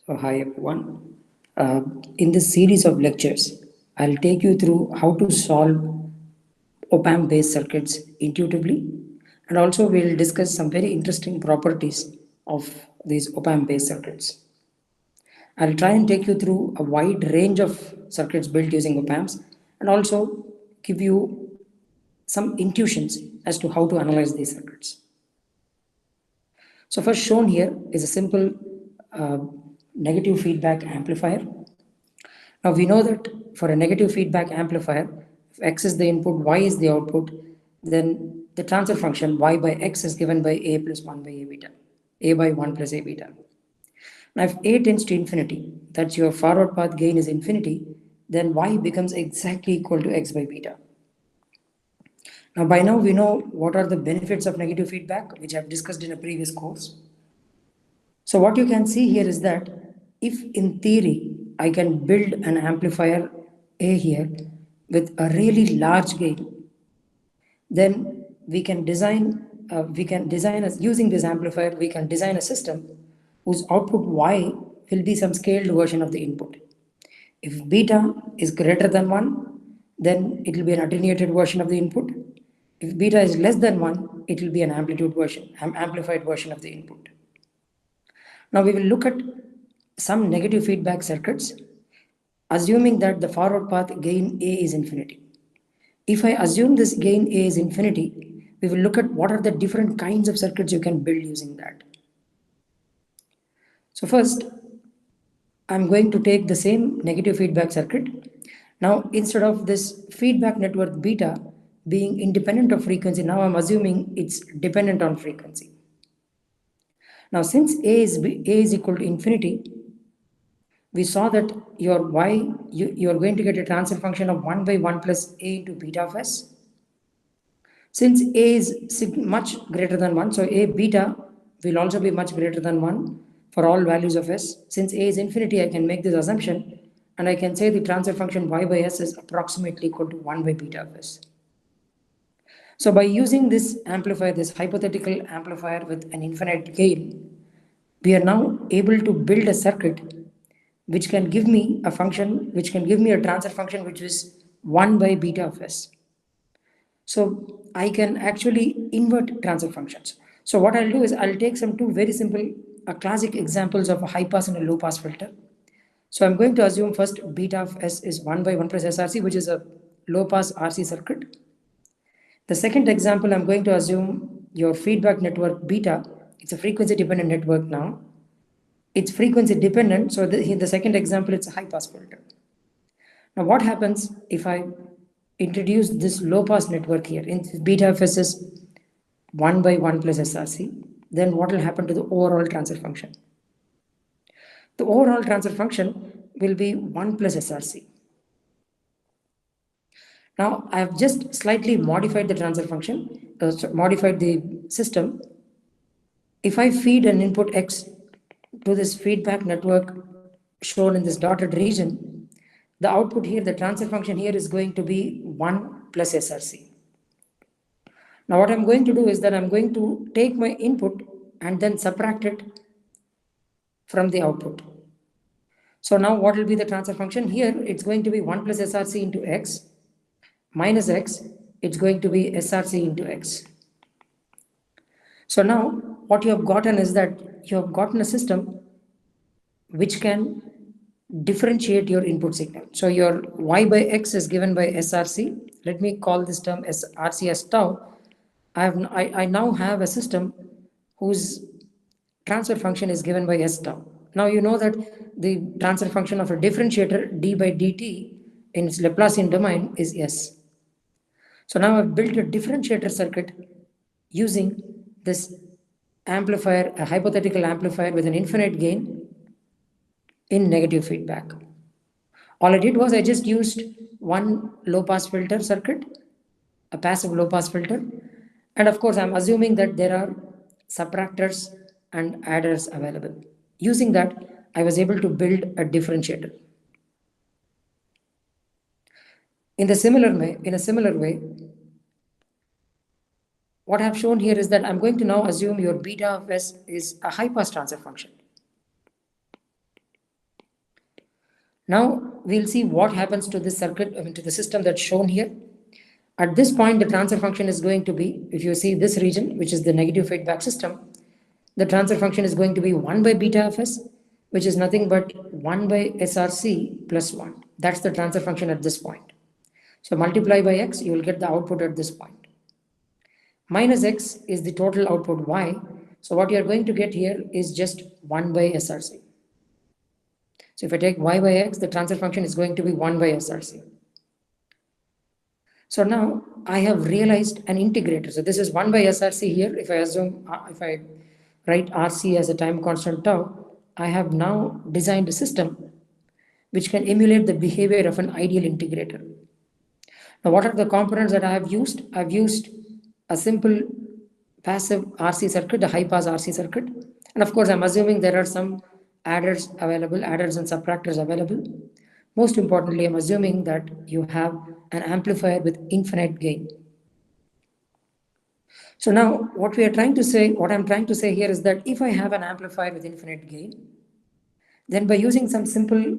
So, hi everyone. In this series of lectures, I'll take you through how to solve Opamp based circuits intuitively, and also we'll discuss some very interesting properties of these Opamp based circuits. I'll try and take you through a wide range of circuits built using Opamps and also give you some intuitions as to how to analyze these circuits. So, first shown here is a simple uh, negative feedback amplifier. Now we know that for a negative feedback amplifier, if x is the input, y is the output, then the transfer function y by x is given by a plus 1 by a beta, a by 1 plus a beta. Now if a tends to infinity, that's your forward path gain is infinity, then y becomes exactly equal to x by beta. Now by now we know what are the benefits of negative feedback, which I've discussed in a previous course. So what you can see here is that if in theory I can build an amplifier A here with a really large gain, then we can design using this amplifier we can design a system whose output Y will be some scaled version of the input. If beta is greater than 1, then it will be an attenuated version of the input. If beta is less than 1, it will be an amplified version of the input. Now we will look at some negative feedback circuits, assuming that the forward path gain A is infinity. If I assume this gain A is infinity, we will look at what are the different kinds of circuits you can build using that. So first, I'm going to take the same negative feedback circuit. Now instead of this feedback network beta being independent of frequency, now I'm assuming it's dependent on frequency. Now since A is equal to infinity, we saw that your y, you are going to get a transfer function of 1 by 1 plus a into beta of s. Since a is much greater than 1, so a beta will also be much greater than 1 for all values of s. Since a is infinity, I can make this assumption and I can say the transfer function y by s is approximately equal to 1 by beta of s. So by using this amplifier, this hypothetical amplifier with an infinite gain, we are now able to build a circuit which can give me a function, which can give me a transfer function which is 1 by beta of s. So I can actually invert transfer functions. So what I'll do is I'll take some two very simple classic examples of a high pass and a low pass filter. So I'm going to assume first beta of s is 1 by 1 plus src, which is a low pass RC circuit. The second example, I'm going to assume your feedback network beta, it's a frequency dependent network now. It's frequency dependent, so in the second example, it's a high pass filter. Now what happens if I introduce this low pass network here? In beta of s is 1 by 1 plus src, then what will happen to the overall transfer function? The overall transfer function will be 1 plus src. Now I have just slightly modified the transfer function, modified the system. If I feed an input x to this feedback network shown in this dotted region, the output here, the transfer function here is going to be 1 plus src. Now what I'm going to do is that I'm going to take my input and then subtract it from the output. So now what will be the transfer function? Here it's going to be 1 plus src into x minus x, it's going to be src into x. So now what you have gotten is that you have gotten a system which can differentiate your input signal. So your y by x is given by src. Let me call this term as rc as tau. I now have a system whose transfer function is given by s tau. Now you know that the transfer function of a differentiator d by dt in its Laplacian domain is s. So now I've built a differentiator circuit using this amplifier, a hypothetical amplifier with an infinite gain in negative feedback. All I did was I just used one low pass filter circuit, a passive low pass filter, and of course I'm assuming that there are subtractors and adders available. Using that, I was able to build a differentiator. In a similar way, what I have shown here is that I'm going to now assume your beta of s is a high pass transfer function. Now we'll see what happens to this circuit, I mean to the system that's shown here. At this point, the transfer function is going to be, if you see this region, which is the negative feedback system, the transfer function is going to be 1 by beta of s, which is nothing but 1 by src plus 1. That's the transfer function at this point. So multiply by x, you will get the output at this point. Minus x is the total output y. So what you are going to get here is just 1 by src. So if I take y by x, the transfer function is going to be 1 by src. So now I have realized an integrator. So this is 1 by src here. If I assume, if I write rc as a time constant tau, I have now designed a system which can emulate the behavior of an ideal integrator. Now what are the components that I have used? I've used a simple passive RC circuit, a high pass RC circuit. And of course, I'm assuming there are some adders available, adders and subtractors available. Most importantly, I'm assuming that you have an amplifier with infinite gain. So now what we are trying to say, what I'm trying to say here is that if I have an amplifier with infinite gain, then by using some simple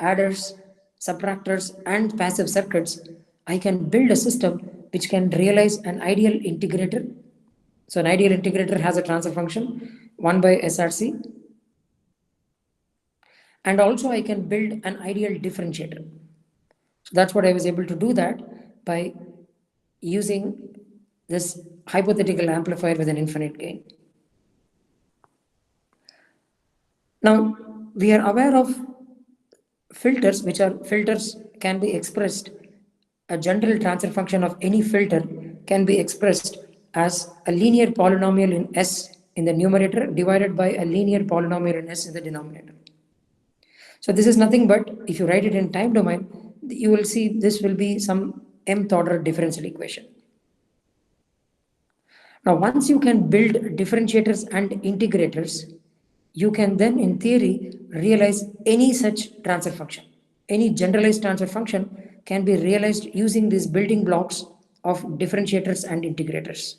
adders, subtractors, and passive circuits, I can build a system which can realize an ideal integrator. So an ideal integrator has a transfer function 1 by src, and also I can build an ideal differentiator. So that's what I was able to do that by using this hypothetical amplifier with an infinite gain. Now we are aware of filters, which are filters can be expressed. A general transfer function of any filter can be expressed as a linear polynomial in S in the numerator divided by a linear polynomial in S in the denominator. So this is nothing but, if you write it in time domain, you will see this will be some mth order differential equation. Now once you can build differentiators and integrators, you can then in theory realize any such transfer function. Any generalized transfer function can be realized using these building blocks of differentiators and integrators.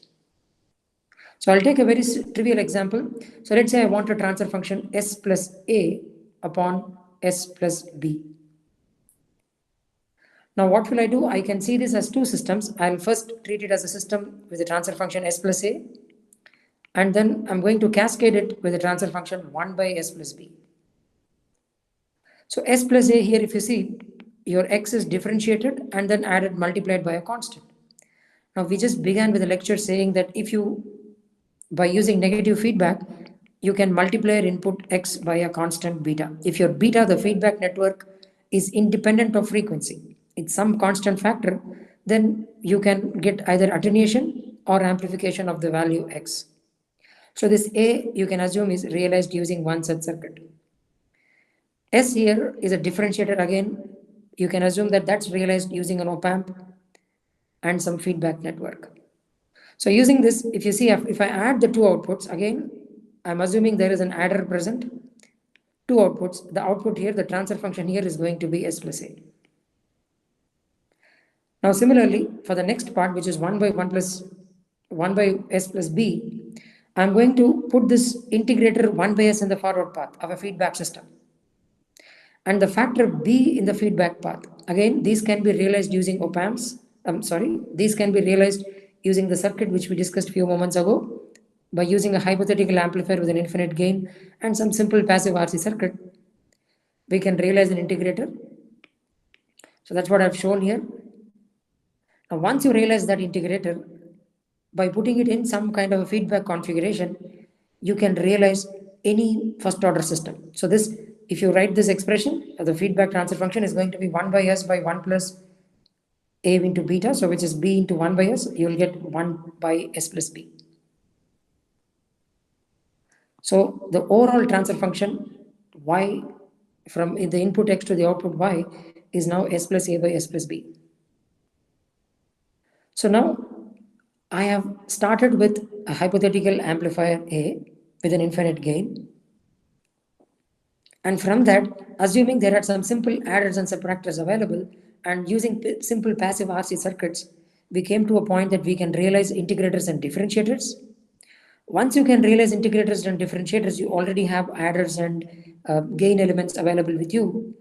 So I'll take a very trivial example. So let's say I want a transfer function s plus a upon s plus b. Now what will I do? I can see this as two systems. I'll first treat it as a system with a transfer function s plus a, and then I'm going to cascade it with a transfer function 1 by s plus b. So s plus a here, if you see, your x is differentiated and then added multiplied by a constant. Now we just began with a lecture saying that if you, by using negative feedback, you can multiply your input x by a constant beta. If your beta, the feedback network, is independent of frequency, it's some constant factor, then you can get either attenuation or amplification of the value x. So this a, you can assume, is realized using one such circuit. S here is a differentiator again. You can assume that that's realized using an Opamp and some feedback network. So using this, if you see, if I add the two outputs, again, I'm assuming there is an adder present, two outputs. The output here, the transfer function here is going to be s plus a. Now similarly, for the next part, which is 1 by 1 by s plus b, I'm going to put this integrator 1 by s in the forward path of a feedback system, and the factor b in the feedback path. Again, these can be realized using op-amps. These can be realized using the circuit which we discussed a few moments ago by using a hypothetical amplifier with an infinite gain and some simple passive RC circuit. We can realize an integrator. So that's what I've shown here. Now once you realize that integrator, by putting it in some kind of a feedback configuration, you can realize any first order system. So this, if you write this expression, the feedback transfer function is going to be 1 by s by 1 plus a into beta, so which is b into 1 by s, you will get 1 by s plus b. So the overall transfer function y from the input x to the output y is now s plus a by s plus b. So now I have started with a hypothetical amplifier A with an infinite gain. And from that, assuming there are some simple adders and subtractors available, and using simple passive RC circuits, we came to a point that we can realize integrators and differentiators. Once you can realize integrators and differentiators, you already have adders and gain elements available with you.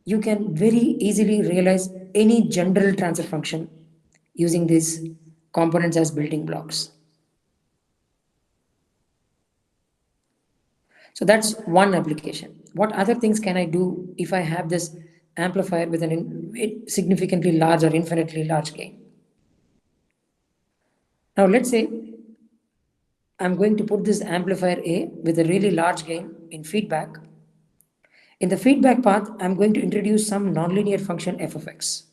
you can very easily realize any general transfer function using these components as building blocks. So that's one application. What other things can I do if I have this amplifier with significantly large or infinitely large gain? Now let's say I'm going to put this amplifier A with a really large gain in feedback. In the feedback path, I'm going to introduce some nonlinear function f of x.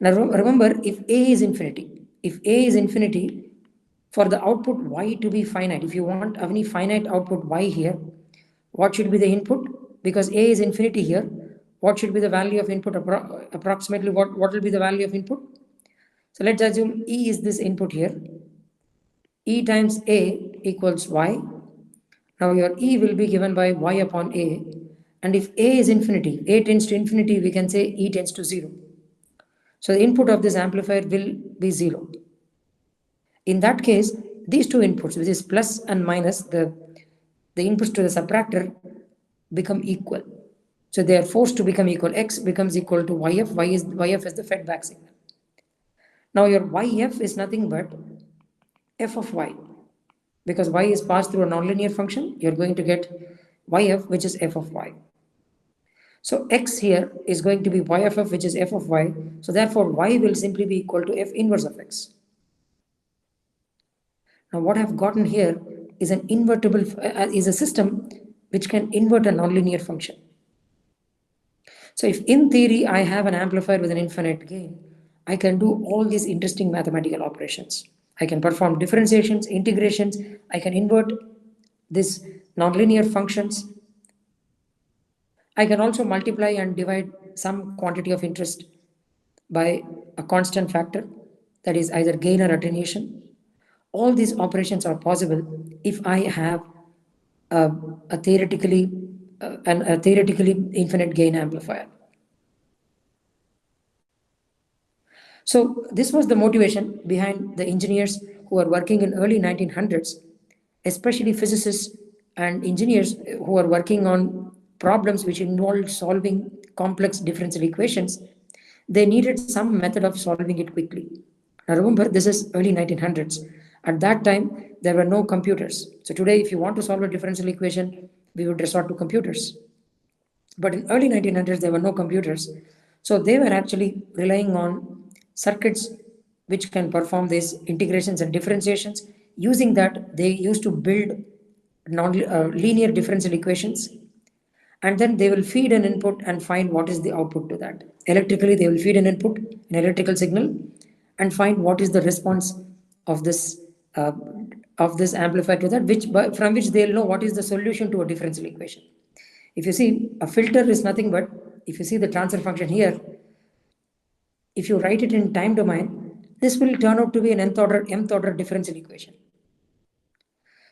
Now remember, if A is infinity, for the output y to be finite, if you want any finite output y here, what should be the input? Because A is infinity here, what should be the value of input? Approximately what will be the value of input? So let's assume E is this input here. E times A equals y. Now your E will be given by y upon A. And if A is infinity, A tends to infinity, we can say E tends to 0. So the input of this amplifier will be 0. In that case, these two inputs, which is plus and minus, the inputs to the subtractor become equal. So they are forced to become equal. X becomes equal to YF. YF is the feedback signal. Now your YF is nothing but f of y. Because y is passed through a nonlinear function, you're going to get YF, which is f of y. So x here is going to be y of f, which is f of y. So therefore, y will simply be equal to f inverse of x. Now what I've gotten here is an invertible, is a system which can invert a nonlinear function. So if in theory I have an amplifier with an infinite gain, I can do all these interesting mathematical operations. I can perform differentiations, integrations, I can invert these nonlinear functions. I can also multiply and divide some quantity of interest by a constant factor, that is either gain or attenuation. All these operations are possible if I have a, a theoretically a theoretically infinite gain amplifier. So this was the motivation behind the engineers who are working in early 1900s, especially physicists and engineers who are working on problems which involved solving complex differential equations. They needed some method of solving it quickly. Now remember, this is early 1900s. At that time, there were no computers. So today, if you want to solve a differential equation, we would resort to computers. But in early 1900s, there were no computers. So they were actually relying on circuits which can perform these integrations and differentiations. Using that, they used to build linear differential equations, and then they will feed an input and find what is the output to that. Electrically, they will feed an input, an electrical signal, and find what is the response of this uh, amplifier to that, from which they'll know what is the solution to a differential equation. If you see, a filter is nothing but, if you see the transfer function here, if you write it in time domain, this will turn out to be an mth order differential equation.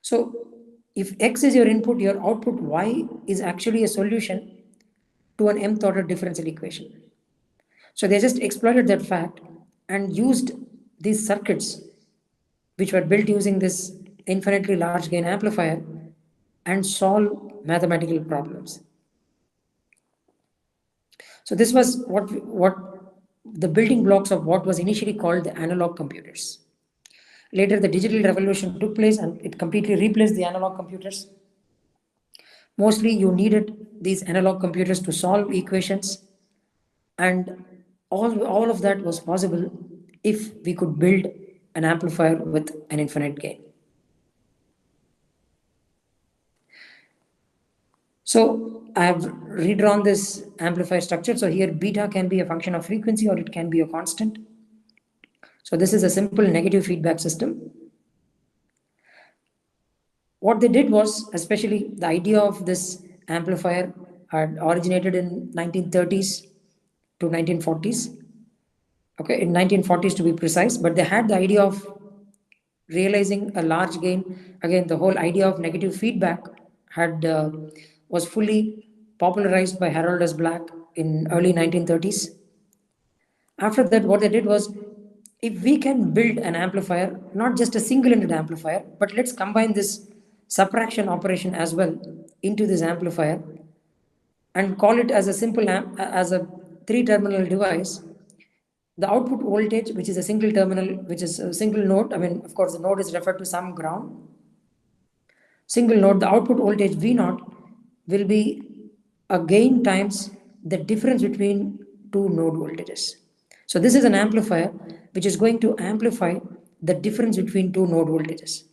So if x is your input, your output y is actually a solution to an mth order differential equation. So they just exploited that fact and used these circuits which were built using this infinitely large gain amplifier and solve mathematical problems. So this was what the building blocks of what was initially called the analog computers. Later, the digital revolution took place and it completely replaced the analog computers. Mostly, you needed these analog computers to solve equations, and all of that was possible if we could build an amplifier with an infinite gain. So I have redrawn this amplifier structure. So here beta can be a function of frequency or it can be a constant. So this is a simple negative feedback system. What they did was, especially the idea of this amplifier had originated in 1930s to 1940s. Okay, in 1940s to be precise, but they had the idea of realizing a large gain. Again, the whole idea of negative feedback had was fully popularized by Harold S. Black in early 1930s. After that, what they did was, if we can build an amplifier, not just a single-ended amplifier, but let's combine this subtraction operation as well into this amplifier, and call it as a simple as a three terminal device, the output voltage, which is a single terminal, which is a single node, I mean, of course, the node is referred to some ground, single node, the output voltage V naught will be a gain times the difference between two node voltages. So this is an amplifier which is going to amplify the difference between two node voltages.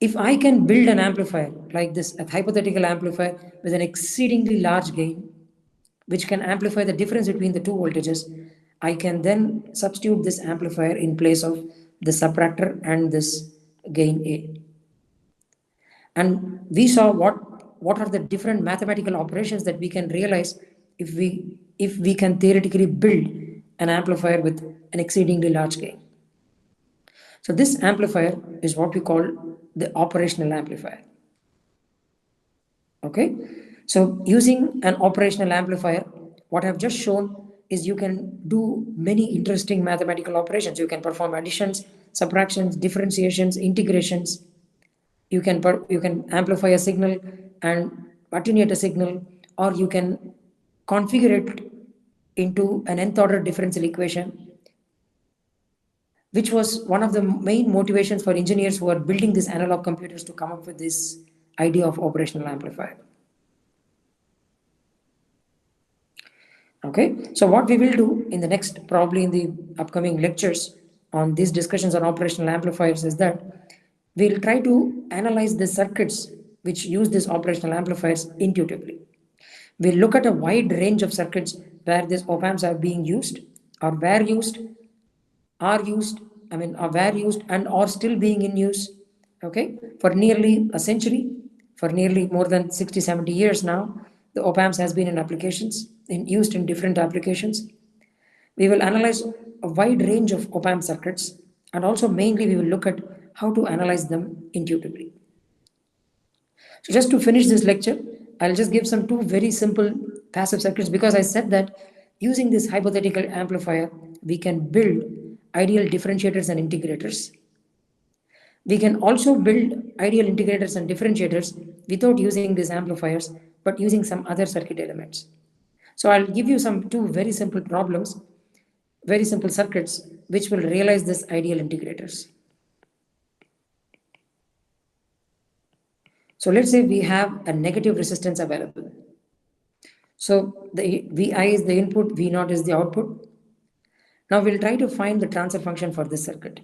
If I can build an amplifier like this, a hypothetical amplifier with an exceedingly large gain, which can amplify the difference between the two voltages, I can then substitute this amplifier in place of the subtractor and this gain A. And we saw what are the different mathematical operations that we can realize if we can theoretically build an amplifier with an exceedingly large gain. So this amplifier is what we call the operational amplifier. Okay, so using an operational amplifier, what I've just shown is you can do many interesting mathematical operations. You can perform additions, subtractions, differentiations, integrations. You can amplify a signal and attenuate a signal, or you can configure it into an nth order differential equation, which was one of the main motivations for engineers who are building these analog computers to come up with this idea of operational amplifier. Okay, so what we will do in the next, probably in the upcoming lectures on these discussions on operational amplifiers, is that we'll try to analyze the circuits which use these operational amplifiers intuitively. We'll look at a wide range of circuits where these op-amps are being used, or were used, are used, are were used and are still being in use, okay, for nearly a century, for nearly more than 60, 70 years now. The op-amps has been in applications, used in different applications. We will analyze a wide range of op-amp circuits, and also mainly we will look at how to analyze them intuitively. So just to finish this lecture, I'll just give some two very simple passive circuits, because I said that using this hypothetical amplifier, we can build ideal differentiators and integrators. We can also build ideal integrators and differentiators without using these amplifiers, but using some other circuit elements. So I'll give you some two very simple problems, very simple circuits, which will realize this ideal integrators. So let's say we have a negative resistance available. So the Vi is the input, V naught is the output. Now we'll try to find the transfer function for this circuit.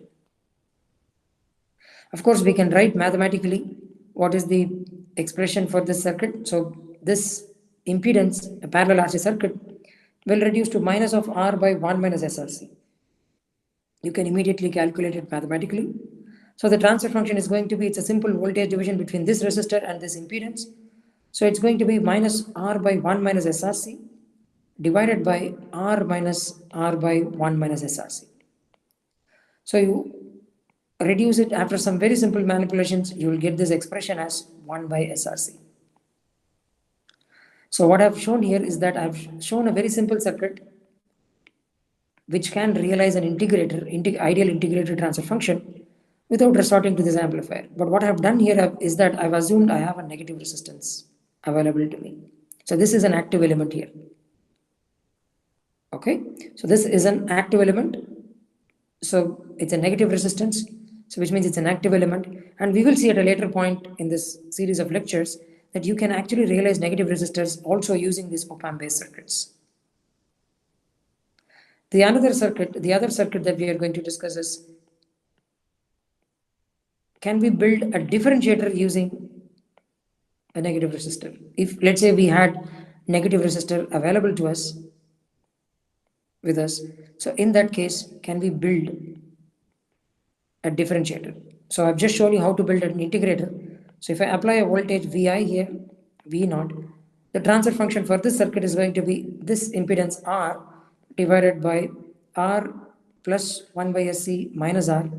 Of course, we can write mathematically what is the expression for this circuit. So this impedance, a parallel RC circuit, will reduce to minus of R by 1 minus SRC. You can immediately calculate it mathematically. So the transfer function is going to be, it's a simple voltage division between this resistor and this impedance. So it's going to be minus R by 1 minus SRC divided by R minus R by 1 minus SRC. So you reduce it after some very simple manipulations, you will get this expression as 1 by SRC. So what I've shown here is that I've shown a very simple circuit which can realize an ideal integrated transfer function without resorting to this amplifier. But what I've done here is that I've assumed I have a negative resistance available to me. So this is an active element here. Okay, so this is an active element. So it's a negative resistance, so which means it's an active element. And we will see at a later point in this series of lectures that you can actually realize negative resistors also using these op-amp based circuits. The other circuit that we are going to discuss is, can we build a differentiator using a negative resistor? If let's say we had negative resistor available to us with us, so in that case, can we build a differentiator? So I've just shown you how to build an integrator. So if I apply a voltage Vi here, V naught, the transfer function for this circuit is going to be this impedance R divided by R plus 1 by SC minus R.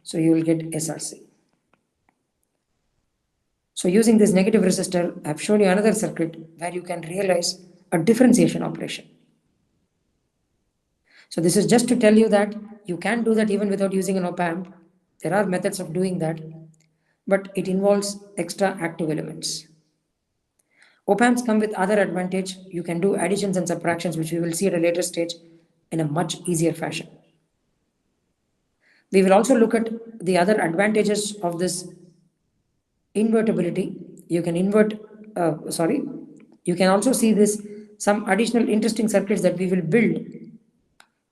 So you will get SRC. So using this negative resistor, I've shown you another circuit where you can realize a differentiation operation. So this is just to tell you that you can do that even without using an op-amp. There are methods of doing that, but it involves extra active elements. Op-amps come with other advantage. You can do additions and subtractions, which we will see at a later stage in a much easier fashion. We will also look at the other advantages of this invertibility. You can you can also see this some additional interesting circuits that we will build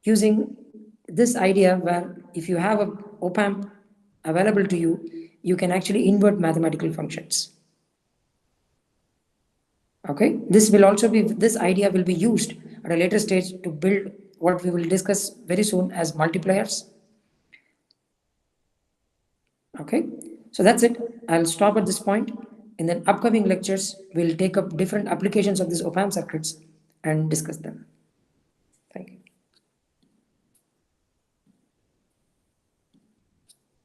using this idea where if you have a op-amp available to you, you can actually invert mathematical functions. Okay, this idea will be used at a later stage to build what we will discuss very soon as multipliers. Okay, so that's it. I'll stop at this point. In the upcoming lectures, we'll take up different applications of these op-amp circuits and discuss them.